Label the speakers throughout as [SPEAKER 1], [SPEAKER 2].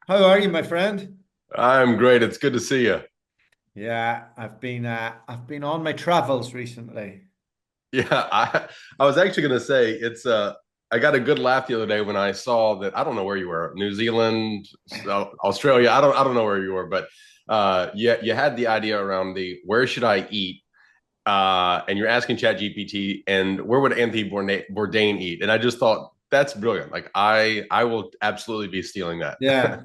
[SPEAKER 1] How are you, my friend?
[SPEAKER 2] I'm great. It's good to see you.
[SPEAKER 1] Yeah, I've been on my travels recently.
[SPEAKER 2] Yeah, I was actually going to say I got a good laugh the other day when I saw that I don't know where you were, New Zealand, Australia. I don't know where you were, but you had the idea around the where should I eat? And you're asking ChatGPT and where would Anthony Bourdain eat? And I just thought that's brilliant. Like I will absolutely be stealing that.
[SPEAKER 1] Yeah.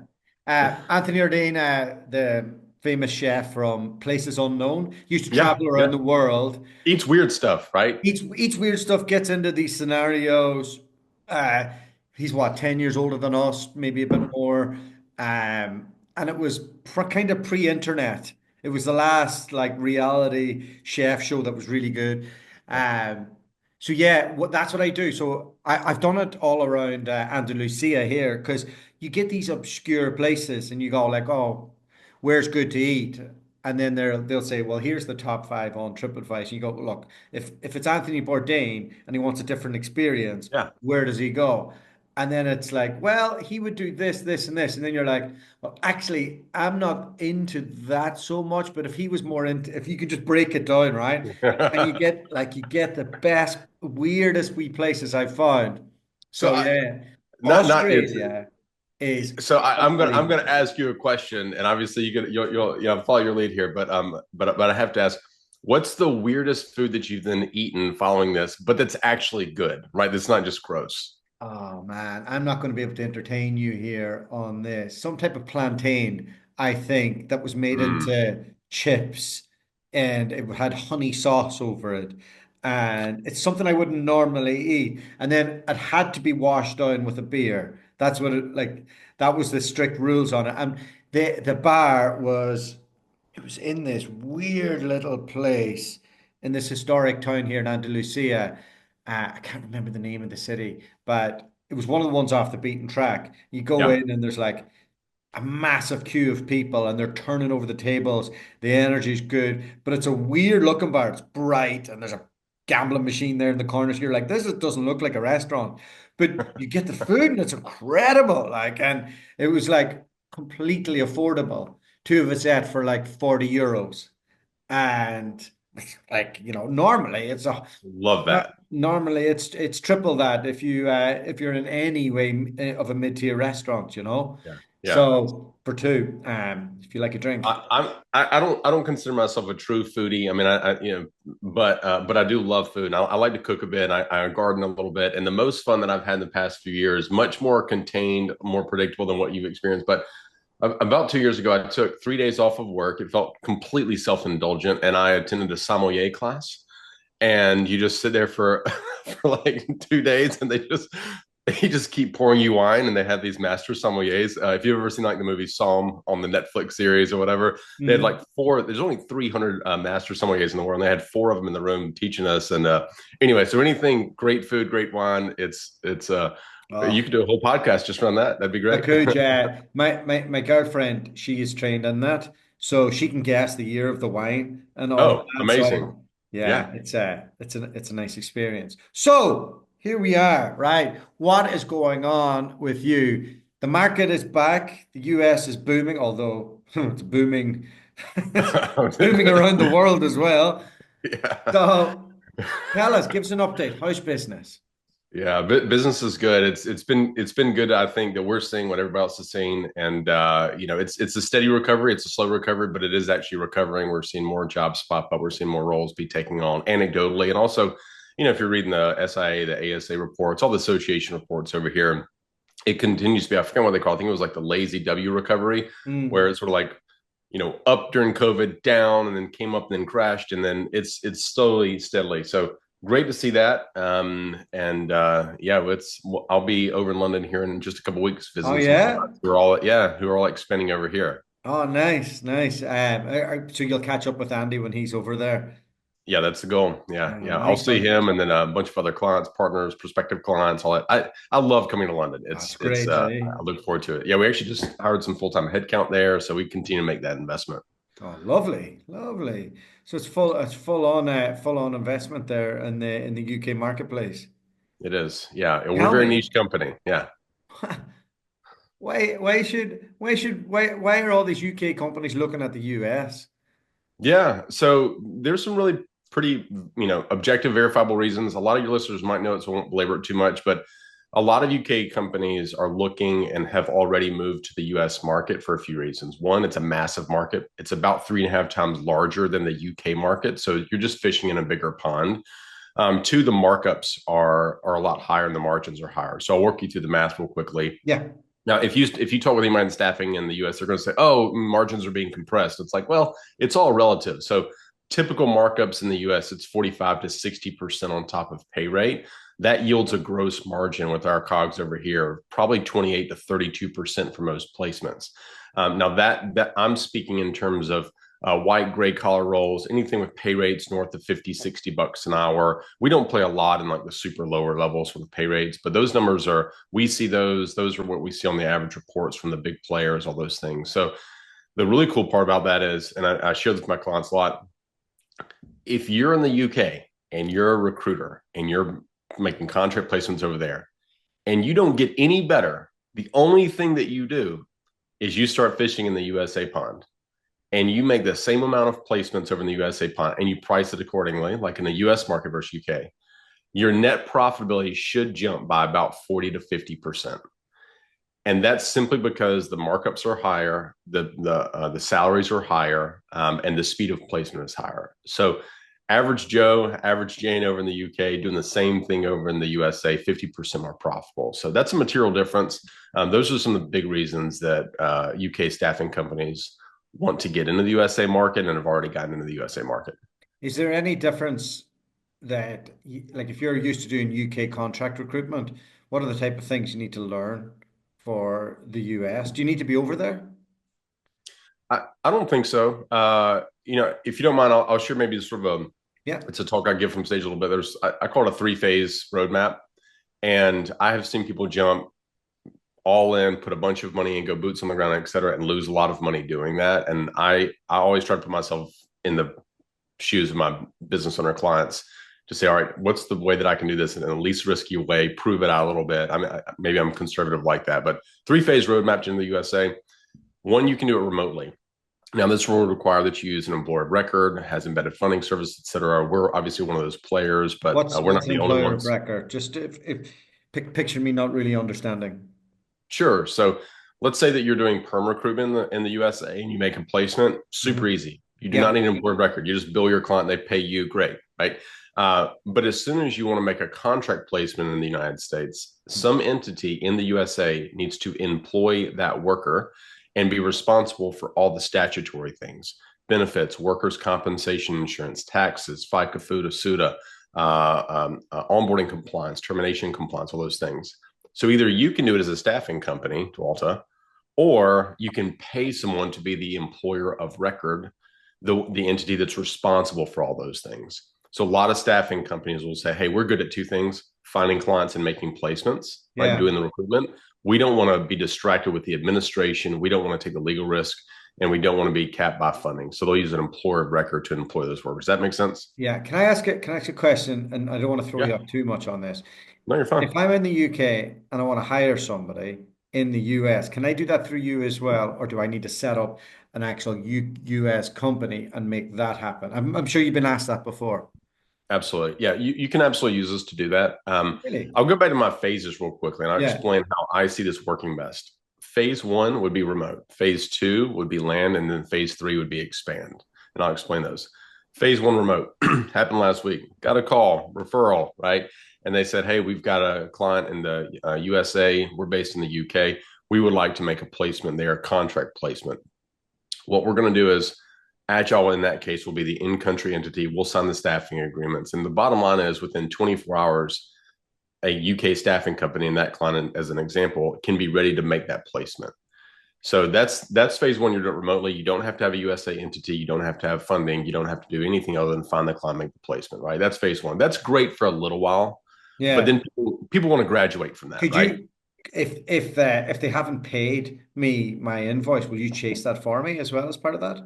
[SPEAKER 1] Anthony Bourdain, the famous chef from Places Unknown, used to
[SPEAKER 2] Yeah,
[SPEAKER 1] travel around
[SPEAKER 2] yeah.
[SPEAKER 1] the world.
[SPEAKER 2] Eats weird stuff, right?
[SPEAKER 1] Each weird stuff, gets into these scenarios. Uh, he's what, 10 years older than us, maybe a bit more. And it was kind of pre-internet. It was the last like reality chef show that was really good.
[SPEAKER 2] Yeah.
[SPEAKER 1] Um, so yeah, that's what I do. So I've done it all around Andalusia here because you get these obscure places and you go like, oh, where's good to eat? And then they'll say, well, here's the top five on TripAdvisor. And you go, look, if it's Anthony Bourdain and he wants a different experience,
[SPEAKER 2] Yeah.
[SPEAKER 1] where does he go? And then it's like, well, he would do this, this, and this. And then you're like, well, actually, I'm not into that so much. But if he was more into, if you could just break it down, right? And you get the best, weirdest wee places I've found.
[SPEAKER 2] So
[SPEAKER 1] So yeah,
[SPEAKER 2] not it's
[SPEAKER 1] Australia is
[SPEAKER 2] so I'm gonna
[SPEAKER 1] unbelievable.
[SPEAKER 2] ask you a question, and obviously you'll follow your lead here, but I have to ask, what's the weirdest food that you've then eaten following this, but that's actually good, right? That's not just gross.
[SPEAKER 1] Oh man, I'm not going to be able to entertain you here on this. Some type of plantain, I think, that was made
[SPEAKER 2] Mm.
[SPEAKER 1] into chips and it had honey sauce over it. And it's something I wouldn't normally eat. And then it had to be washed down with a beer. That's what it like that was the strict rules on it. And the bar was it was in this weird little place in this historic town here in Andalusia. I can't remember the name of the city, but it was one of the ones off the beaten track. You go
[SPEAKER 2] Yeah.
[SPEAKER 1] in and there's like a massive queue of people and they're turning over the tables. The energy's good, but it's a weird looking bar. It's bright and there's a gambling machine there in the corner. So you're like, doesn't look like a restaurant, but you get the food and it's incredible. Like, and it was like completely affordable. Two of us ate for like 40 euros. And like, normally
[SPEAKER 2] Love that.
[SPEAKER 1] normally it's triple that if you're in any way of a mid-tier restaurant,
[SPEAKER 2] Yeah. Yeah.
[SPEAKER 1] So for two, if you like a drink.
[SPEAKER 2] I don't consider myself a true foodie. I mean, but I do love food. And I like to cook a bit. I garden a little bit, and the most fun that I've had in the past few years, much more contained, more predictable than what you've experienced. But about 2 years ago, I took 3 days off of work. It felt completely self-indulgent, and I attended a sommelier class. And you just sit there for for like 2 days, and they just keep pouring you wine, and they have these master sommeliers. If you've ever seen like the movie Psalm on the Netflix series or whatever, they had like
[SPEAKER 1] Mhm.
[SPEAKER 2] four. There's only 300 master sommeliers in the world, and they had four of them in the room teaching us. And anyway, so anything great food, great wine, it's you
[SPEAKER 1] Oh,
[SPEAKER 2] could do a whole podcast just around that. That'd be
[SPEAKER 1] I
[SPEAKER 2] great.
[SPEAKER 1] could. My girlfriend, she is trained in that, so she can guess the year of the wine and all of
[SPEAKER 2] Oh,
[SPEAKER 1] that. So
[SPEAKER 2] amazing.
[SPEAKER 1] yeah,
[SPEAKER 2] Yeah.
[SPEAKER 1] it's a nice experience. So here we are, right? What is going on with you? The market is back. The US is booming, although it's booming, it's booming around the world as well.
[SPEAKER 2] Yeah.
[SPEAKER 1] So tell us, give us an update. How's business?
[SPEAKER 2] Yeah, business is good. It's been good. I think that we're seeing what everybody else is seeing, and it's a steady recovery. It's a slow recovery, but it is actually recovering. We're seeing more jobs pop up. We're seeing more roles be taken on anecdotally, and also, if you're reading the SIA, the ASA reports, all the association reports over here, it continues to be. I forget what they call it. I think it was like the lazy W recovery, where
[SPEAKER 1] Mm.
[SPEAKER 2] it's sort of like up during COVID, down, and then came up, and then crashed, and then it's slowly, steadily. So great to see that. And yeah, I'll be over in London here in just a couple of weeks
[SPEAKER 1] Oh
[SPEAKER 2] visiting some
[SPEAKER 1] yeah.
[SPEAKER 2] clients who are all like spending over here.
[SPEAKER 1] Oh, nice, nice. So you'll catch up with Andy when he's over there.
[SPEAKER 2] Yeah, that's the goal.
[SPEAKER 1] Oh,
[SPEAKER 2] Yeah, yeah. I'll
[SPEAKER 1] nice
[SPEAKER 2] see
[SPEAKER 1] one.
[SPEAKER 2] him, and then a bunch of other clients, partners, prospective clients. All that. I love coming to London.
[SPEAKER 1] That's
[SPEAKER 2] It's
[SPEAKER 1] great, eh?
[SPEAKER 2] I look forward to it. Yeah, we actually just hired some full time headcount there, so we continue to make that investment.
[SPEAKER 1] Oh, lovely, lovely. So it's full on investment there in the UK marketplace.
[SPEAKER 2] It is. Yeah, and we're a
[SPEAKER 1] Tell
[SPEAKER 2] very
[SPEAKER 1] me,
[SPEAKER 2] niche company. Yeah.
[SPEAKER 1] why are all these UK companies looking at the US?
[SPEAKER 2] Yeah. So there's some really pretty, objective, verifiable reasons. A lot of your listeners might know it, so I won't belabor it too much. But a lot of UK companies are looking and have already moved to the US market for a few reasons. One, it's a massive market. It's about 3.5 times larger than the UK market. So you're just fishing in a bigger pond. Two, the markups are a lot higher and the margins are higher. So I'll work you through the math real quickly.
[SPEAKER 1] Yeah,
[SPEAKER 2] Now, if you talk with anybody in staffing in the U.S., they're going to say, "Oh, margins are being compressed." It's like, well, it's all relative. So, typical markups in the U.S. it's 45 to 60% on top of pay rate. That yields a gross margin with our COGS over here, probably 28 to 32% for most placements. Now, that I'm speaking in terms of white gray collar roles, anything with pay rates north of 50, $60 an hour. We don't play a lot in like the super lower levels for the pay rates, but those numbers we see those are what we see on the average reports from the big players, all those things. So the really cool part about that is, and I share this with my clients a lot, if you're in the UK and you're a recruiter and you're making contract placements over there and you don't get any better, the only thing that you do is you start fishing in the USA pond and you make the same amount of placements over in the USA pond and you price it accordingly, like in the US market versus UK, your net profitability should jump by about 40 to 50%. And that's simply because the markups are higher, the salaries are higher, and the speed of placement is higher. So average Joe, average Jane over in the UK doing the same thing over in the USA, 50% more profitable. So that's a material difference. Those are some of the big reasons that UK staffing companies want to get into the USA market and have already gotten into the USA market.
[SPEAKER 1] is there any difference that like if you're used to doing UK contract recruitment, what are the type of things you need to learn for the US? Do you need to be over there?
[SPEAKER 2] I don't think so. If you don't mind, I'll share maybe sort of
[SPEAKER 1] Yeah,
[SPEAKER 2] it's a talk I give from stage a little bit. I call it a 3 phase roadmap. And I have seen people jump all in, put a bunch of money in, go boots on the ground, et cetera, and lose a lot of money doing that. And I always try to put myself in the shoes of my business owner clients to say, all right, what's the way that I can do this in the least risky way, prove it out a little bit. I mean, maybe I'm conservative like that, but 3 phase roadmap in the USA. One, you can do it remotely. Now, this will require that you use an employer of record, has embedded funding service, et cetera. We're obviously one of those players, but we're
[SPEAKER 1] what's
[SPEAKER 2] not
[SPEAKER 1] an
[SPEAKER 2] the only
[SPEAKER 1] employer of
[SPEAKER 2] ones.
[SPEAKER 1] record? Just if picture me not really understanding.
[SPEAKER 2] Sure. So let's say that you're doing perm recruitment in the USA and you make a placement, super
[SPEAKER 1] Hmm.
[SPEAKER 2] easy. You do not
[SPEAKER 1] Yeah,
[SPEAKER 2] need an employer of record. You just bill your client, they pay you, great, right? But as soon as you want to make a contract placement in the United States, some entity in the USA needs to employ that worker and be responsible for all the statutory things, benefits, workers' compensation insurance, taxes, FICA, FUTA, SUTA, onboarding compliance, termination compliance, all those things. So either you can do it as a staffing company, Dualta, or you can pay someone to be the employer of record, the entity that's responsible for all those things. So a lot of staffing companies will say, hey, we're good at two things, finding clients and making placements, right?
[SPEAKER 1] yeah.
[SPEAKER 2] Doing the recruitment. We don't want to be distracted with the administration. We don't want to take the legal risk and we don't want to be capped by funding. So they'll use an employer of record to employ those workers. Does that make sense?
[SPEAKER 1] Yeah, can I ask a question? And I don't want to throw you
[SPEAKER 2] Yeah.
[SPEAKER 1] up too much on this.
[SPEAKER 2] No, you're fine.
[SPEAKER 1] If I'm in the UK and I want to hire somebody in the US, can I do that through you as well, or do I need to set up an actual US company and make that happen? I'm sure you've been asked that before.
[SPEAKER 2] Absolutely. Yeah, you can absolutely use this to do that.
[SPEAKER 1] Really?
[SPEAKER 2] I'll go back to my phases real quickly and I'll
[SPEAKER 1] Yeah.
[SPEAKER 2] explain how I see this working best. Phase one would be remote. Phase two would be land. And then phase three would be expand. And I'll explain those. Phase one remote happened last week. Got a call, referral, right? And they said, hey, we've got a client in the USA. We're based in the UK. We would like to make a placement there, contract placement. What we're going to do is Agile in that case will be the in-country entity. We'll sign the staffing agreements. And the bottom line is within 24 hours, a UK staffing company in that client, as an example, can be ready to make that placement. So that's phase one. You're doing it remotely. You don't have to have a USA entity. You don't have to have funding. You don't have to do anything other than find the client, make the placement, right? That's phase one. That's great for a little while, but
[SPEAKER 1] Yeah.
[SPEAKER 2] then people want to graduate from that,
[SPEAKER 1] Could
[SPEAKER 2] right?
[SPEAKER 1] you, if they haven't paid me my invoice, will you chase that for me as well as part of that?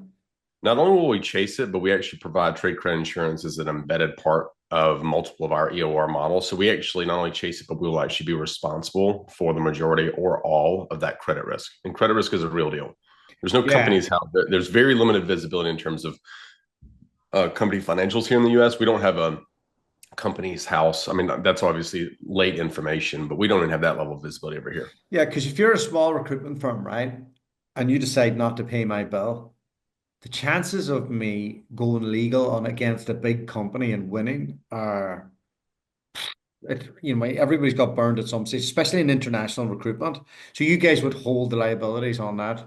[SPEAKER 2] Not only will we chase it, but we actually provide trade credit insurance as an embedded part of multiple of our EOR models. So we actually not only chase it, but we will actually be responsible for the majority or all of that credit risk. And credit risk is a real deal. There's no
[SPEAKER 1] Yeah.
[SPEAKER 2] companies how there's very limited visibility in terms of company financials here in the U.S. We don't have a company's house. I mean, that's obviously late information, but we don't even have that level of visibility over here.
[SPEAKER 1] Yeah, because if you're a small recruitment firm, right, and you decide not to pay my bill, the chances of me going legal on against a big company and winning are, everybody's got burned at some stage, especially in international recruitment. So you guys would hold the liabilities on that.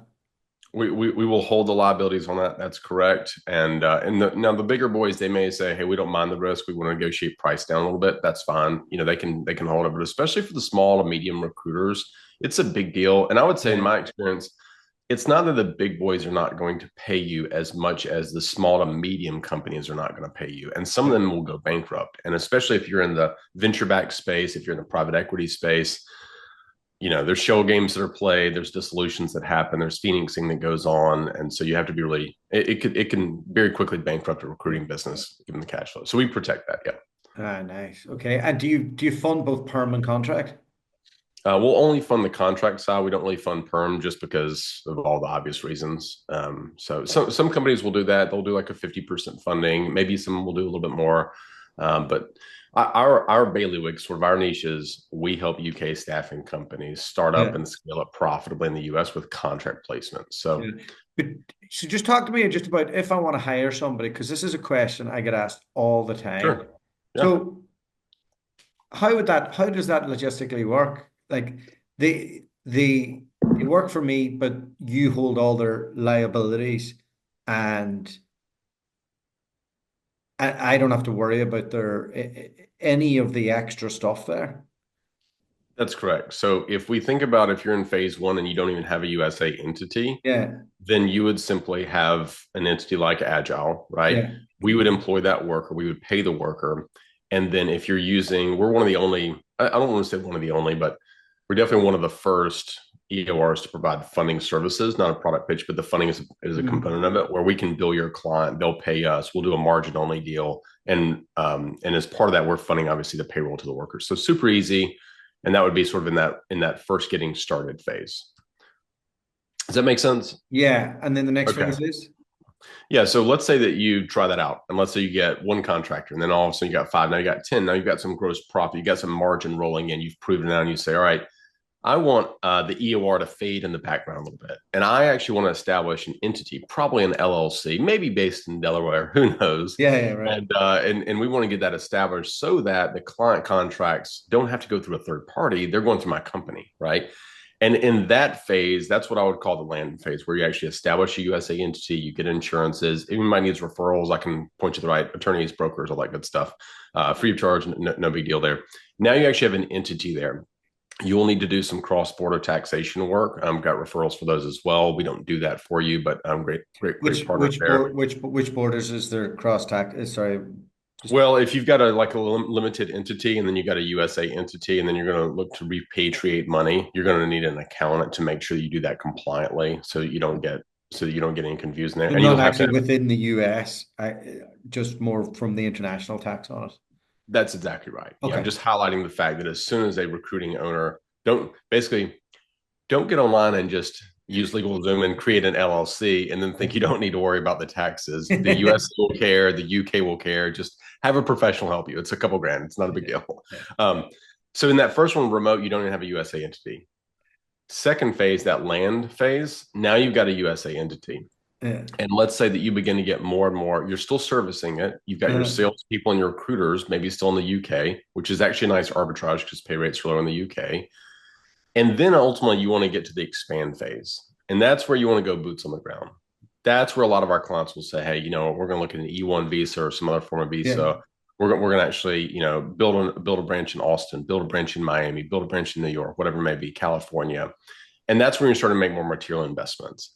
[SPEAKER 2] We will hold the liabilities on that. That's correct. Now the bigger boys, they may say, hey, we don't mind the risk. We want to negotiate price down a little bit. That's fine. They can hold it, but especially for the small to medium recruiters, it's a big deal. And I would say, in
[SPEAKER 1] Yeah.
[SPEAKER 2] my experience, it's not that the big boys are not going to pay you as much as the small to medium companies are not going to pay you. And some of them will go bankrupt. And especially if you're in the venture back space, if you're in the private equity space, there's shell games that are played, there's dissolutions that happen, there's phoenixing that goes on. And so you have to be really, it can very quickly bankrupt a recruiting business given the cash flow. So we protect that. Yeah.
[SPEAKER 1] Ah, nice. Okay. And do you fund both perm and contract?
[SPEAKER 2] We'll only fund the contract side. We don't really fund perm just because of all the obvious reasons. So some companies will do that. They'll do like a 50% funding. Maybe some will do a little bit more. But our bailiwick, sort of our niche is we help UK staffing companies start up
[SPEAKER 1] Yeah.
[SPEAKER 2] and scale up profitably in the US with contract placement.
[SPEAKER 1] Yeah.
[SPEAKER 2] So
[SPEAKER 1] But so just talk to me just about if I want to hire somebody, because this is a question I get asked all the time.
[SPEAKER 2] sure. Yeah.
[SPEAKER 1] So how does that logistically work? Like they work for me, but you hold all their liabilities and I don't have to worry about any of the extra stuff there.
[SPEAKER 2] That's correct. So if we think about if you're in phase one and you don't even have a USA entity,
[SPEAKER 1] Yeah.
[SPEAKER 2] then you would simply have an entity like Agile, right?
[SPEAKER 1] Yeah.
[SPEAKER 2] We would employ that worker, we would pay the worker. And then if you're using, we're one of the only, I don't want to say one of the only, but we're definitely one of the first EORs to provide funding services, not a product pitch, but the funding is a
[SPEAKER 1] Mhm.
[SPEAKER 2] component of it where we can bill your client, they'll pay us, we'll do a margin only deal. And as part of that, we're funding obviously the payroll to the workers. So super easy. And that would be sort of in that first getting started phase. Does that make sense?
[SPEAKER 1] Yeah. And then the next
[SPEAKER 2] Okay.
[SPEAKER 1] phase is
[SPEAKER 2] Yeah. So let's say that you try that out, and let's say you get one contractor, and then all of a sudden you got five. Now you got 10. Now you've got some gross profit. You got some margin rolling in. You've proven it out, and you say, all right, I want the EOR to fade in the background a little bit. And I actually want to establish an entity, probably an LLC, maybe based in Delaware, who knows?
[SPEAKER 1] yeah, yeah, right.
[SPEAKER 2] And we want to get that established so that the client contracts don't have to go through a third party. They're going through my company, right? And in that phase, that's what I would call the land phase, where you actually establish a USA entity, you get insurances. If anybody needs referrals, I can point you to the right attorneys, brokers, all that good stuff. Free of charge, no big deal there. Now you actually have an entity there. You will need to do some cross-border taxation work. Got referrals for those as well. We don't do that for you, but great
[SPEAKER 1] Which
[SPEAKER 2] partner
[SPEAKER 1] which
[SPEAKER 2] there.
[SPEAKER 1] board which borders is there cross tax? Sorry, just
[SPEAKER 2] Well, if you've got a limited entity and then you got a USA entity and then you're going to look to repatriate money, you're going to need an accountant to make sure you do that compliantly so you don't get any confusion there.
[SPEAKER 1] so
[SPEAKER 2] And
[SPEAKER 1] not
[SPEAKER 2] you'll have to
[SPEAKER 1] actually
[SPEAKER 2] have
[SPEAKER 1] within the US. Just more from the international tax on it.
[SPEAKER 2] That's exactly right. Yeah, I'm
[SPEAKER 1] Okay.
[SPEAKER 2] just highlighting the fact that as soon as a recruiting owner don't get online and just use LegalZoom and create an LLC and then think you don't need to worry about the taxes. The US will care, the UK will care. Just have a professional help you. It's a couple grand. It's not a big
[SPEAKER 1] Yeah.
[SPEAKER 2] deal. So in that first one, remote, you don't even have a USA entity. Second phase, that land phase, now you've got a USA entity.
[SPEAKER 1] Yeah.
[SPEAKER 2] And let's say that you begin to get more and more, you're still servicing it. You've got your
[SPEAKER 1] Uh,
[SPEAKER 2] salespeople and your recruiters, maybe still in the UK, which is actually a nice arbitrage because pay rates are low in the UK. And then ultimately, you want to get to the expand phase. And that's where you want to go boots on the ground. That's where a lot of our clients will say, hey, we're going to look at an E1 visa or some other form of
[SPEAKER 1] yeah.
[SPEAKER 2] visa. We're going to actually, build a branch in Austin, build a branch in Miami, build a branch in New York, whatever it may be, California. And that's when you're starting to make more material investments.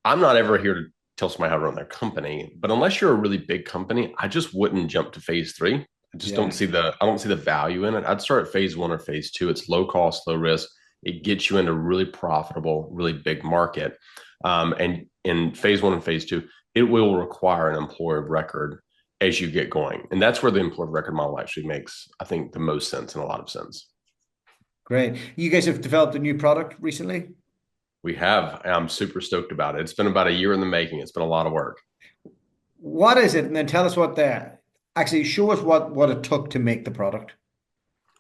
[SPEAKER 2] I'm not ever here to tell somebody how to run their company, but unless you're a really big company, I just wouldn't jump to phase three. I just don't
[SPEAKER 1] Yeah.
[SPEAKER 2] see the value in it. I'd start at phase one or phase two. It's low cost, low risk. It gets you into really profitable, really big market. And in phase one and phase two, it will require an employer of record. as you get going. And that's where the employee of record model actually makes, I think, the most sense in a lot of sense.
[SPEAKER 1] Great. You guys have developed a new product recently?
[SPEAKER 2] We have. I'm super stoked about it. It's been about a year in the making. It's been a lot of work.
[SPEAKER 1] What is it? And then tell us what the actually show us what it took to make the product.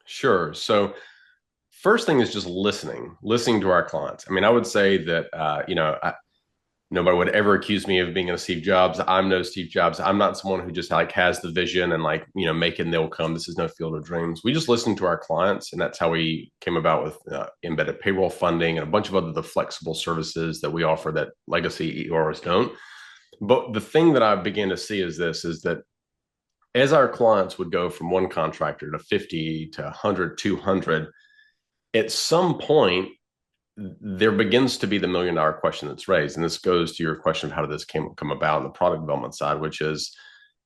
[SPEAKER 2] Sure. So first thing is just listening to our clients. I mean, I would say that, nobody would ever accuse me of being a Steve Jobs. I'm no Steve Jobs. I'm not someone who just like has the vision and like, make it and they'll come. This is no field of dreams. We just listen to our clients. And that's how we came about with embedded payroll funding and a bunch of other the flexible services that we offer that legacy EORs don't. But the thing that I began to see is that as our clients would go from one contractor to 50 to 100, 200, at some point, there begins to be the $1 million question that's raised. And this goes to your question of how did this come about on the product development side, which is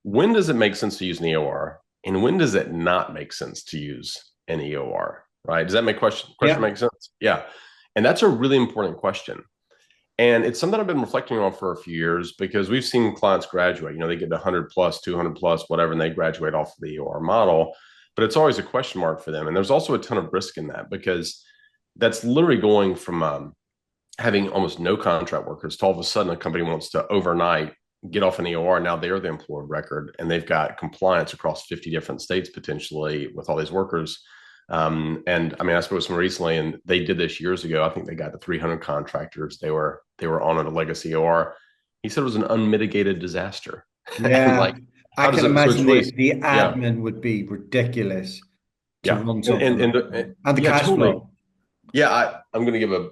[SPEAKER 2] when does it make sense to use an EOR and when does it not make sense to use an EOR, right? Does that question
[SPEAKER 1] Yeah.
[SPEAKER 2] make sense? Yeah. And that's a really important question. And it's something I've been reflecting on for a few years because we've seen clients graduate, they get to 100 plus, 200 plus, whatever, and they graduate off of the EOR model. But it's always a question mark for them. And there's also a ton of risk in that because that's literally going from having almost no contract workers to all of a sudden a company wants to overnight get off an EOR. Now they're the employer of record and they've got compliance across 50 different states potentially with all these workers. And I mean, I spoke with someone recently and they did this years ago. I think they got to 300 contractors. They were on a legacy EOR. He said it was an unmitigated disaster. And
[SPEAKER 1] Yeah.
[SPEAKER 2] like,
[SPEAKER 1] I
[SPEAKER 2] how does
[SPEAKER 1] can
[SPEAKER 2] it, so it's
[SPEAKER 1] imagine
[SPEAKER 2] really,
[SPEAKER 1] the
[SPEAKER 2] yeah,
[SPEAKER 1] admin would be ridiculous to
[SPEAKER 2] yeah.
[SPEAKER 1] run
[SPEAKER 2] And,
[SPEAKER 1] something
[SPEAKER 2] and,
[SPEAKER 1] like
[SPEAKER 2] and,
[SPEAKER 1] that.
[SPEAKER 2] and
[SPEAKER 1] And the
[SPEAKER 2] yeah,
[SPEAKER 1] cash
[SPEAKER 2] totally.
[SPEAKER 1] flow.
[SPEAKER 2] Yeah, I'm going to give a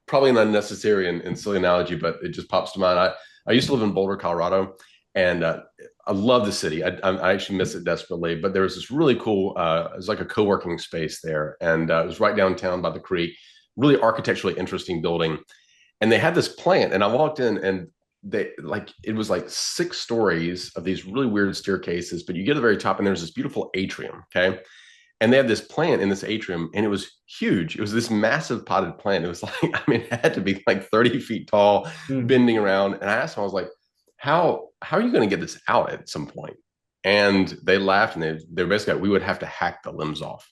[SPEAKER 2] probably an unnecessary and silly analogy, but it just pops to mind. I used to live in Boulder, Colorado, and I love the city. I actually miss it desperately. But there was this really cool, it was like a co-working space there, and it was right downtown by the creek. Really architecturally interesting building, and they had this plant. And I walked in, and they like it was like 6 stories of these really weird staircases. But you get to the very top, and there's this beautiful atrium. Okay, and they had this plant in this atrium and it was huge. It was this massive potted plant. It was like, I mean, it had to be like 30 feet tall,
[SPEAKER 1] Hmm.
[SPEAKER 2] bending around. And I asked them, I was like, how are you going to get this out at some point? And they laughed and they're basically like, we would have to hack the limbs off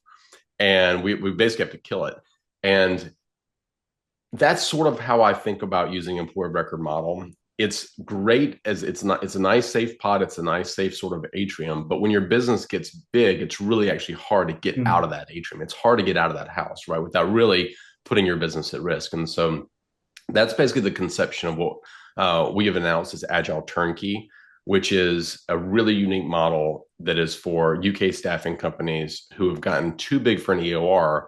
[SPEAKER 2] and we basically have to kill it. And that's sort of how I think about using employer of record model. It's great as it's a nice safe pod, it's a nice safe sort of atrium. But when your business gets big, it's really actually hard to get out
[SPEAKER 1] Hmm.
[SPEAKER 2] of that atrium. It's hard to get out of that house, right? Without really putting your business at risk. And so that's basically the conception of what we have announced as Agile Turnkey, which is a really unique model that is for UK staffing companies who have gotten too big for an EOR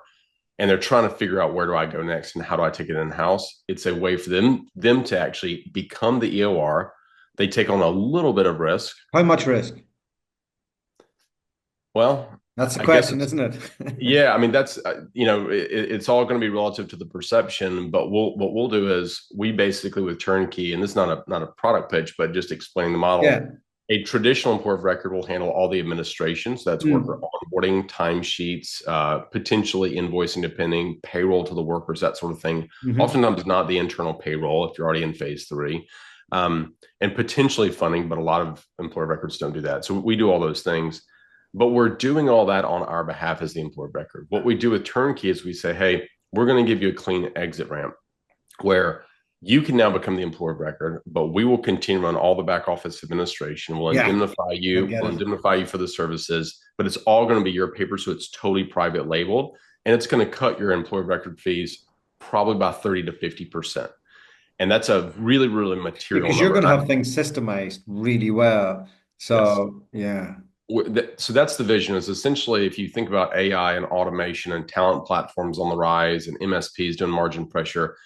[SPEAKER 2] and they're trying to figure out where do I go next and how do I take it in house. It's a way for them to actually become the EOR. They take on a little bit of risk.
[SPEAKER 1] How much risk?
[SPEAKER 2] Well,
[SPEAKER 1] That's the
[SPEAKER 2] I guess
[SPEAKER 1] question,
[SPEAKER 2] it's
[SPEAKER 1] isn't it?
[SPEAKER 2] yeah. I mean, that's it's all going to be relative to the perception. But what we'll do is we basically with Turnkey, and this is not a product pitch, but just explaining the model.
[SPEAKER 1] Yeah.
[SPEAKER 2] A traditional employer of record will handle all the administration. So that's worker
[SPEAKER 1] Hmm.
[SPEAKER 2] onboarding, timesheets, potentially invoicing, depending, payroll to the workers, that sort of thing.
[SPEAKER 1] Hmm.
[SPEAKER 2] Oftentimes not the internal payroll if you're already in phase three, and potentially funding, but a lot of employer records don't do that. So we do all those things. But we're doing all that on our behalf as the employer of record. What we do with Turnkey is we say, hey, we're going to give you a clean exit ramp where you can now become the employer of record, but we will continue to run all the back office administration. We'll
[SPEAKER 1] Yeah,
[SPEAKER 2] indemnify
[SPEAKER 1] I
[SPEAKER 2] you.
[SPEAKER 1] get
[SPEAKER 2] We'll
[SPEAKER 1] it.
[SPEAKER 2] indemnify you for the services, but it's all going to be your paper. So it's totally private labeled and it's going to cut your employer of record fees probably by 30 to 50%. And that's a really, really material
[SPEAKER 1] Because you're
[SPEAKER 2] number.
[SPEAKER 1] going to have things systemized really well.
[SPEAKER 2] Yes.
[SPEAKER 1] So, yeah.
[SPEAKER 2] So that's the vision is essentially if you think about AI and automation and talent platforms on the rise and MSPs doing margin pressure,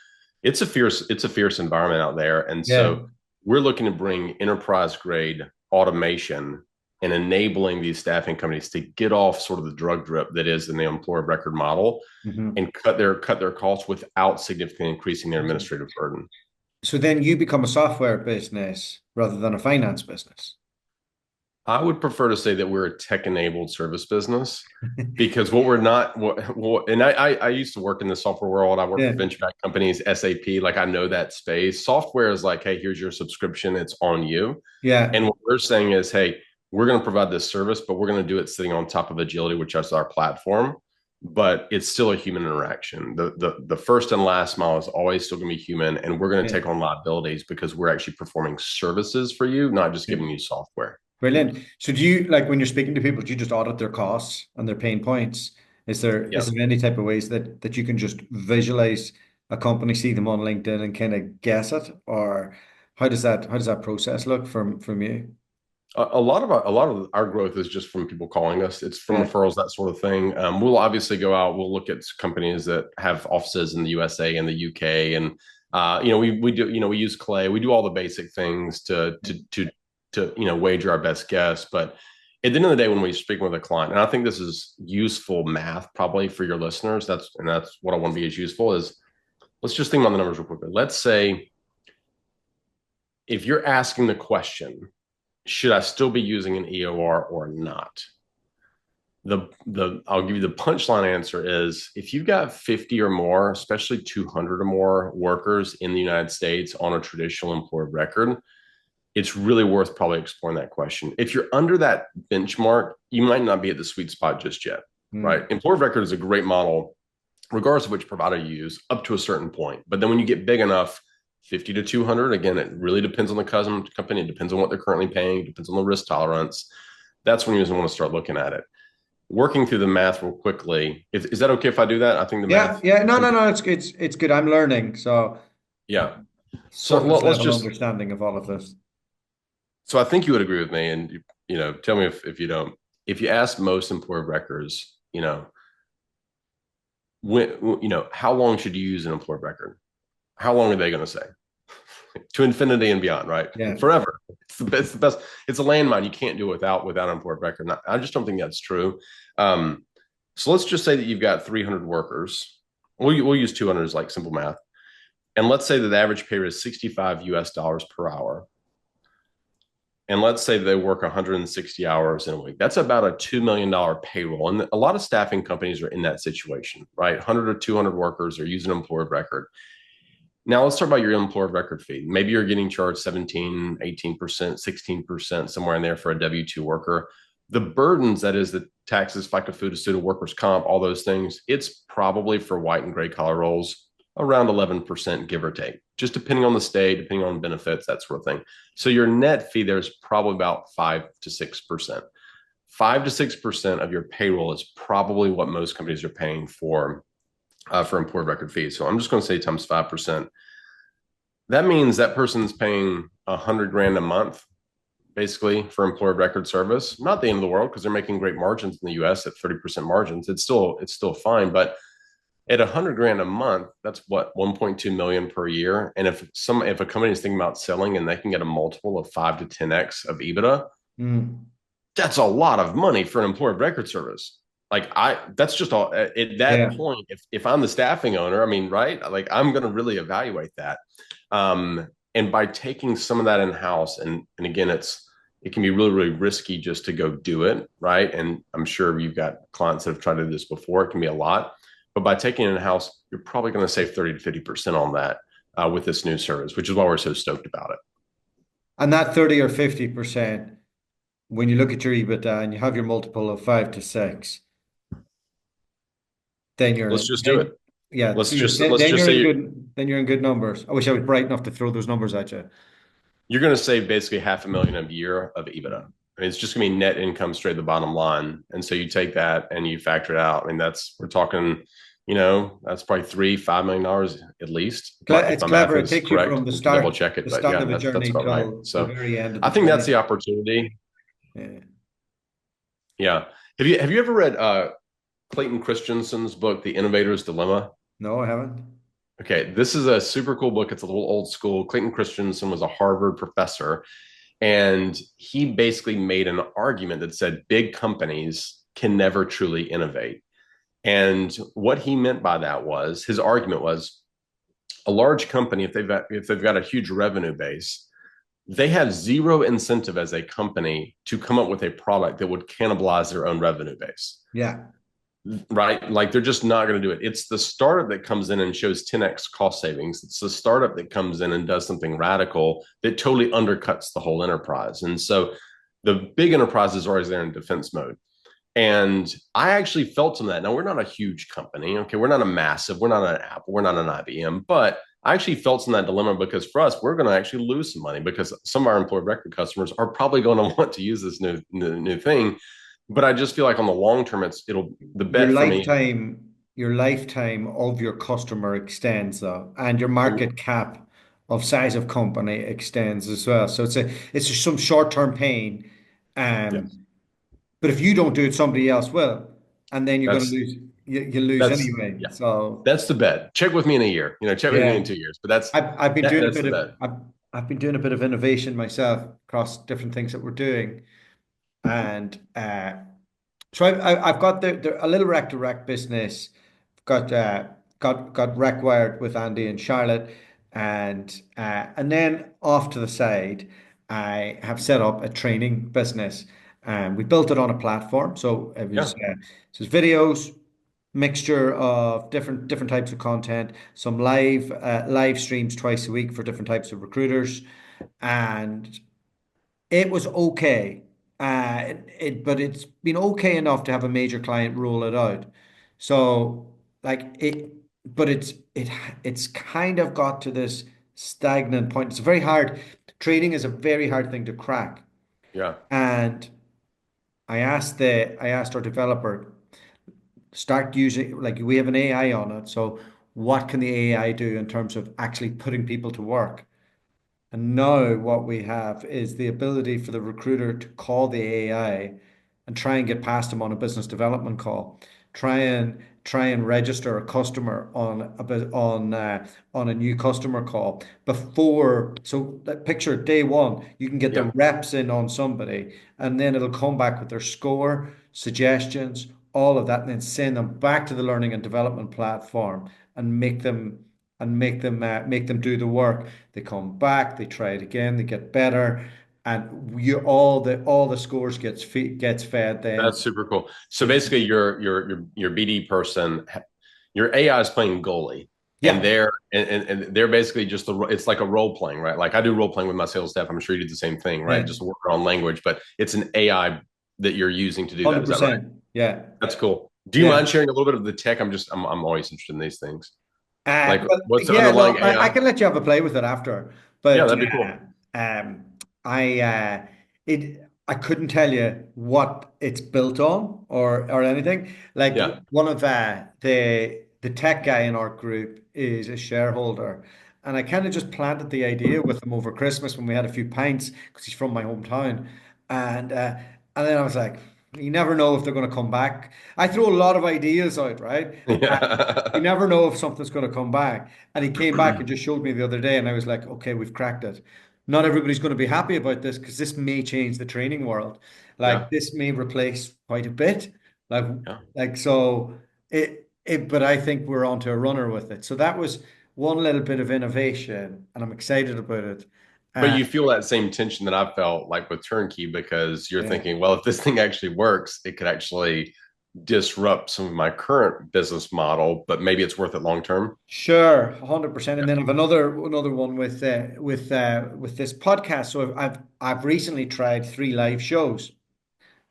[SPEAKER 2] it's a fierce environment out there. And
[SPEAKER 1] Yeah.
[SPEAKER 2] so we're looking to bring enterprise grade automation and enabling these staffing companies to get off sort of the drug drip that is in the employer of record model
[SPEAKER 1] Hmm.
[SPEAKER 2] and cut their costs without significantly increasing their administrative burden.
[SPEAKER 1] So then you become a software business rather than a finance business.
[SPEAKER 2] I would prefer to say that we're a tech-enabled service business because what we're not, and I used to work in the software world. I work for
[SPEAKER 1] Yeah.
[SPEAKER 2] venture-backed companies, SAP, like I know that space. Software is like, hey, here's your subscription, it's on you.
[SPEAKER 1] Yeah.
[SPEAKER 2] And what we're saying is, hey, we're going to provide this service, but we're going to do it sitting on top of Agility, which is our platform. But it's still a human interaction. The first and last mile is always still going to be human, and we're going to
[SPEAKER 1] Yeah.
[SPEAKER 2] take on liabilities because we're actually performing services for you, not just
[SPEAKER 1] Yeah.
[SPEAKER 2] giving you software.
[SPEAKER 1] Brilliant. So do you like when you're speaking to people, do you just audit their costs and their pain points?
[SPEAKER 2] Yeah.
[SPEAKER 1] Is there any type of ways that you can just visualize a company, see them on LinkedIn and kind of guess it? Or how does that process look from you?
[SPEAKER 2] A lot of our growth is just from people calling us. It's from
[SPEAKER 1] Yeah.
[SPEAKER 2] referrals, that sort of thing. We'll obviously go out. We'll look at companies that have offices in the USA and the UK, and we do we use Clay. We do all the basic things to wager our best guess. But at the end of the day, when we speak with a client, and I think this is useful math probably for your listeners. That's what I want to be as useful is. Let's just think about the numbers real quickly. Let's say if you're asking the question, should I still be using an EOR or not? The I'll give you the punchline answer is if you've got 50 or more, especially 200 or more workers in the United States on a traditional employer record, it's really worth probably exploring that question. If you're under that benchmark, you might not be at the sweet spot just yet, right?
[SPEAKER 1] Mm.
[SPEAKER 2] Employer record is a great model, regardless of which provider you use, up to a certain point. But then when you get big enough, 50 to 200, again, it really depends on the company. It depends on what they're currently paying. It depends on the risk tolerance. That's when you want to start looking at it. Working through the math real quickly. Is that okay if I do that? I think the
[SPEAKER 1] Yeah,
[SPEAKER 2] math.
[SPEAKER 1] yeah. No, no, no. It's good. I'm learning. So
[SPEAKER 2] Yeah. So
[SPEAKER 1] surface
[SPEAKER 2] let's
[SPEAKER 1] level
[SPEAKER 2] just.
[SPEAKER 1] understanding of all of this.
[SPEAKER 2] So I think you would agree with me, and tell me if you don't. If you ask most employer records, how long should you use an employer record? How long are they going to say? To infinity and beyond, right?
[SPEAKER 1] Yeah.
[SPEAKER 2] Forever. It's the best. It's a landmine. You can't do it without an import record. I just don't think that's true. So let's just say that you've got 300 workers. We'll use 200 as like simple math. And let's say that the average pay rate is 65 US dollars per hour. And let's say they work 160 hours in a week. That's about a $2 million payroll. And a lot of staffing companies are in that situation, right? 100 or 200 workers are using an employer record. Now let's talk about your employer record fee. Maybe you're getting charged 17, 18%, 16%, somewhere in there for a W-2 worker. The burdens, that is the taxes, FICA, food, student workers comp, all those things, it's probably for white and gray collar roles around 11%, give or take, just depending on the state, depending on benefits, that sort of thing. So your net fee there is probably about 5 to 6%. 5 to 6% of your payroll is probably what most companies are paying for employer record fees. So I'm just going to say times 5%. That means that person's paying 100 grand a month, basically, for employer record service. Not the end of the world because they're making great margins in the U.S. at 30% margins. It's still fine, but at 100 grand a month, that's what 1.2 million per year. And if a company is thinking about selling and they can get a multiple of 5 to 10x of EBITDA,
[SPEAKER 1] Mm.
[SPEAKER 2] that's a lot of money for an employer record service. That's just all at that
[SPEAKER 1] Yeah.
[SPEAKER 2] point. If I'm the staffing owner, I mean, right? Like I'm going to really evaluate that. And by taking some of that in house, and again, it can be really, really risky just to go do it, right? And I'm sure you've got clients that have tried to do this before. It can be a lot, but by taking it in house, you're probably going to save 30 to 50% on that with this new service, which is why we're so stoked about it.
[SPEAKER 1] And that 30 or 50%, when you look at your EBITDA and you have your multiple of 5 to 6, then
[SPEAKER 2] Let's just do it.
[SPEAKER 1] yeah, so
[SPEAKER 2] Let's
[SPEAKER 1] then
[SPEAKER 2] just
[SPEAKER 1] you're
[SPEAKER 2] say
[SPEAKER 1] in then you're in good numbers. I wish I was bright enough to throw those numbers at you.
[SPEAKER 2] you're going to save basically 500,000 a year of EBITDA. I mean, it's just going to be net income straight to the bottom line. And so you take that and you factor it out. I mean, we're talking, that's probably $3-5 million at least. If
[SPEAKER 1] It's
[SPEAKER 2] my math
[SPEAKER 1] clever. It
[SPEAKER 2] is
[SPEAKER 1] takes you
[SPEAKER 2] correct,
[SPEAKER 1] from
[SPEAKER 2] we can double check it.
[SPEAKER 1] the
[SPEAKER 2] But
[SPEAKER 1] start
[SPEAKER 2] yeah,
[SPEAKER 1] of a
[SPEAKER 2] that's
[SPEAKER 1] journey
[SPEAKER 2] about right.
[SPEAKER 1] till the
[SPEAKER 2] So
[SPEAKER 1] very end of
[SPEAKER 2] I
[SPEAKER 1] the
[SPEAKER 2] think that's
[SPEAKER 1] journey.
[SPEAKER 2] the opportunity.
[SPEAKER 1] Yeah.
[SPEAKER 2] Yeah. Have you ever read Clayton Christensen's book, The Innovator's Dilemma?
[SPEAKER 1] No, I haven't.
[SPEAKER 2] Okay, this is a super cool book. It's a little old school. Clayton Christensen was a Harvard professor, and he basically made an argument that said big companies can never truly innovate. And what he meant by that was his argument was a large company, if they've got a huge revenue base, they have zero incentive as a company to come up with a product that would cannibalize their own revenue base,
[SPEAKER 1] Yeah.
[SPEAKER 2] right? Like they're just not going to do it. It's the startup that comes in and shows 10x cost savings. It's the startup that comes in and does something radical that totally undercuts the whole enterprise. And so The big enterprises are always there in defense mode. And I actually felt some of that. Now, we're not a huge company. Okay. We're not a massive, we're not an Apple, we're not an IBM, but I actually felt some of that dilemma because for us, we're going to actually lose some money because some of our employee record customers are probably going to want to use this new thing. But I just feel like on the long term, it'll the
[SPEAKER 1] Your
[SPEAKER 2] bet for me.
[SPEAKER 1] lifetime of your customer extends though, and your market cap of size of company extends as well. So it's just some short-term pain.
[SPEAKER 2] Yes,
[SPEAKER 1] Um, but if you don't do it, somebody else will, and then you're going to
[SPEAKER 2] that's
[SPEAKER 1] lose. You lose
[SPEAKER 2] that's
[SPEAKER 1] anyway.
[SPEAKER 2] yeah,
[SPEAKER 1] So
[SPEAKER 2] that's the bet. Check with me in a year. Check with me in
[SPEAKER 1] yeah,
[SPEAKER 2] 2 years. But that's
[SPEAKER 1] I've been
[SPEAKER 2] that,
[SPEAKER 1] doing a
[SPEAKER 2] that's
[SPEAKER 1] bit
[SPEAKER 2] the
[SPEAKER 1] of
[SPEAKER 2] bet.
[SPEAKER 1] I've been doing a bit of innovation myself across different things that we're doing, and so I've got a little rec to rec business. Got got rec wired with Andy in Charlotte, and then off to the side, I have set up a training business, and we built it on a platform. So
[SPEAKER 2] Yeah,
[SPEAKER 1] it was videos, mixture of different types of content, some live streams twice a week for different types of recruiters, and it was okay. But it's been okay enough to have a major client roll it out. So like it, but it's kind of got to this stagnant point. It's very hard. Trading is a very hard thing to crack.
[SPEAKER 2] yeah.
[SPEAKER 1] And I asked our developer, start using, like, we have an AI on it. So what can the AI do in terms of actually putting people to work? And now what we have is the ability for the recruiter to call the AI and try and get past them on a business development call. Try and register a customer on a new customer call before. So that picture day one, you can get the
[SPEAKER 2] Yeah,
[SPEAKER 1] reps in on somebody, and then it'll come back with their score, suggestions, all of that, and then send them back to the learning and development platform and make them do the work. They come back, they try it again, they get better, and you all the scores gets fed then.
[SPEAKER 2] that's super cool. So
[SPEAKER 1] It's
[SPEAKER 2] basically, your BD person, your AI is playing goalie, and
[SPEAKER 1] yeah,
[SPEAKER 2] they're basically just it's like a role playing, right? Like I do role playing with my sales staff. I'm sure you do the same thing, right?
[SPEAKER 1] yeah,
[SPEAKER 2] Just working on language, but it's an AI that you're using to do that. Is that right?
[SPEAKER 1] 100%. Yeah,
[SPEAKER 2] That's cool. Do you
[SPEAKER 1] yeah.
[SPEAKER 2] mind sharing a little bit of the tech? I'm always interested in these things. Like
[SPEAKER 1] Well,
[SPEAKER 2] what's the
[SPEAKER 1] yeah,
[SPEAKER 2] underlying
[SPEAKER 1] no, I
[SPEAKER 2] AI?
[SPEAKER 1] can let you have a play with it after,
[SPEAKER 2] Yeah,
[SPEAKER 1] but
[SPEAKER 2] that'd be cool.
[SPEAKER 1] um, I couldn't tell you what it's built on or anything. Like
[SPEAKER 2] Yeah.
[SPEAKER 1] one of the tech guy in our group is a shareholder, and I kind of just planted the idea with him over Christmas when we had a few pints because he's from my hometown, and uh, and then I was like, you never know if they're going to come back. I throw a lot of ideas out, right? You
[SPEAKER 2] Yeah.
[SPEAKER 1] never know if something's going to come back. And he came back and just showed me the other day, and I was like, okay, we've cracked it. Not everybody's going to be happy about this because this may change the training world.
[SPEAKER 2] Yeah.
[SPEAKER 1] Like this may replace quite a bit. Like
[SPEAKER 2] Yeah.
[SPEAKER 1] so but I think we're onto a runner with it. So that was one little bit of innovation, and I'm excited about it.
[SPEAKER 2] But
[SPEAKER 1] Uh,
[SPEAKER 2] you feel that same tension that I felt like with Turnkey because you're
[SPEAKER 1] yeah.
[SPEAKER 2] thinking, well, if this thing actually works, it could actually disrupt some of my current business model, but maybe it's worth it long term.
[SPEAKER 1] Sure, 100%. And
[SPEAKER 2] Yeah.
[SPEAKER 1] then I've another one with this podcast. So I've recently tried 3 live shows.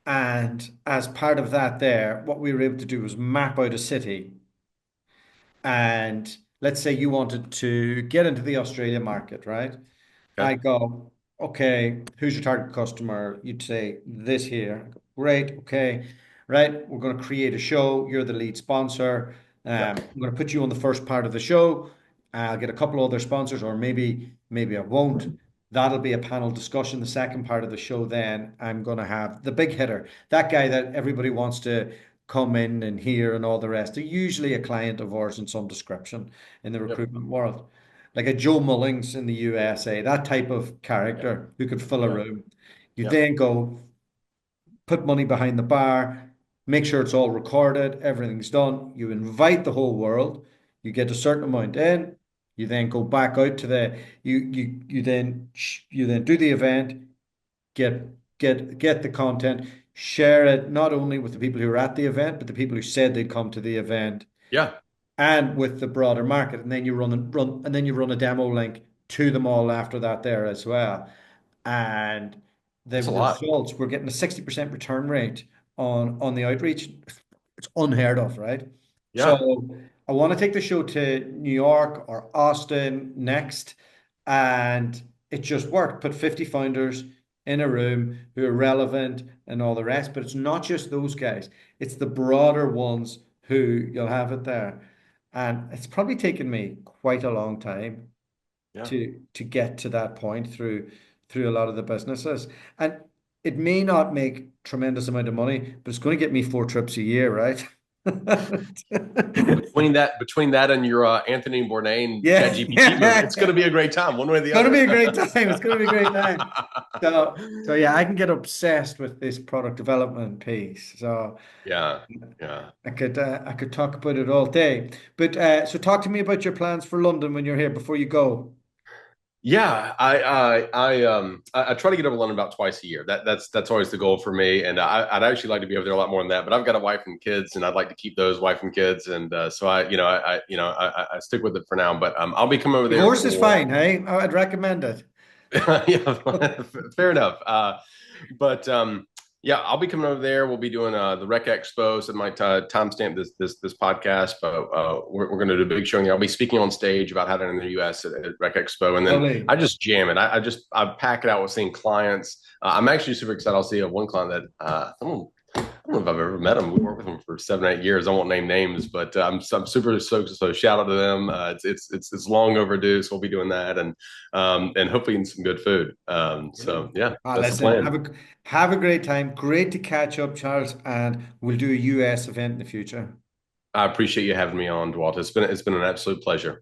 [SPEAKER 1] And as part of that, there, what we were able to do was map out a city. And let's say you wanted to get into the Australia market, right? I
[SPEAKER 2] Okay.
[SPEAKER 1] go, okay, who's your target customer? You'd say this here. I go, great, okay, right. We're going to create a show. You're the lead sponsor.
[SPEAKER 2] Yeah.
[SPEAKER 1] I'm going to put you on the first part of the show. I'll get a couple other sponsors, or maybe I won't. That'll be a panel discussion. The second part of the show, then I'm going to have the big hitter, that guy that everybody wants to come in and hear and all the rest. They're usually a client of ours in some description in the
[SPEAKER 2] Yep.
[SPEAKER 1] recruitment world, like a Joe Mullings in the USA, that type of
[SPEAKER 2] Yeah.
[SPEAKER 1] character who could fill a
[SPEAKER 2] Yeah.
[SPEAKER 1] room. You
[SPEAKER 2] Yeah.
[SPEAKER 1] then go put money behind the bar, make sure it's all recorded, everything's done. You invite the whole world. You get a certain amount in. You then go back out to you then do the event, get get the content, share it not only with the people who are at the event, but the people who said they'd come to the event
[SPEAKER 2] Yeah.
[SPEAKER 1] and with the broader market. And then you run a demo link to them all after that there as well. And the
[SPEAKER 2] That's a lot.
[SPEAKER 1] results, we're getting a 60% return rate on the outreach. It's unheard of, right?
[SPEAKER 2] Yeah.
[SPEAKER 1] So I want to take the show to New York or Austin next, and it just worked. Put 50 founders in a room who are relevant and all the rest, but it's not just those guys, it's the broader ones who you'll have it there. And it's probably taken me quite a long time
[SPEAKER 2] Yeah.
[SPEAKER 1] to get to that point through a lot of the businesses. And it may not make tremendous amount of money, but it's going to get me 4 trips a year, right?
[SPEAKER 2] Between that and your Anthony Bourdain
[SPEAKER 1] Yeah,
[SPEAKER 2] ChatGPT movie, it's going to
[SPEAKER 1] yeah.
[SPEAKER 2] be a great time, one way or
[SPEAKER 1] It's
[SPEAKER 2] the
[SPEAKER 1] going to be
[SPEAKER 2] other.
[SPEAKER 1] a great time. It's going to be a great time. So yeah, I can get obsessed with this product development piece. So
[SPEAKER 2] Yeah, yeah.
[SPEAKER 1] I could talk about it all day. But so talk to me about your plans for London when you're here before you go.
[SPEAKER 2] Yeah, I try to get over to London about twice a year. That's always the goal for me, and I'd actually like to be over there a lot more than that. But I've got a wife and kids, and I'd like to keep those wife and kids, and so I stick with it for now. But I'll be coming over there
[SPEAKER 1] Divorce is
[SPEAKER 2] for
[SPEAKER 1] fine, hey? I'd recommend it.
[SPEAKER 2] yeah, fair enough. But yeah, I'll be coming over there. We'll be doing the Rec Expo. So my timestamp this podcast, but we're going to do a big showing there. I'll be speaking on stage about how to in the U.S. at Rec Expo, and then
[SPEAKER 1] Lovely.
[SPEAKER 2] I just jam it. I pack it out with seeing clients. I'm actually super excited. I'll see one client that I don't know if I've ever met him. We worked with him for 7 or 8 years. I won't name names, but I'm super stoked. So shout out to them. It's long overdue. So we'll be doing that and hopefully eating some good food. So
[SPEAKER 1] Brilliant.
[SPEAKER 2] yeah, that's the
[SPEAKER 1] Listen,
[SPEAKER 2] plan.
[SPEAKER 1] have a great time. Great to catch up, Charles, and we'll do a US event in the future.
[SPEAKER 2] I appreciate you having me on, Dualta. It's been an absolute pleasure.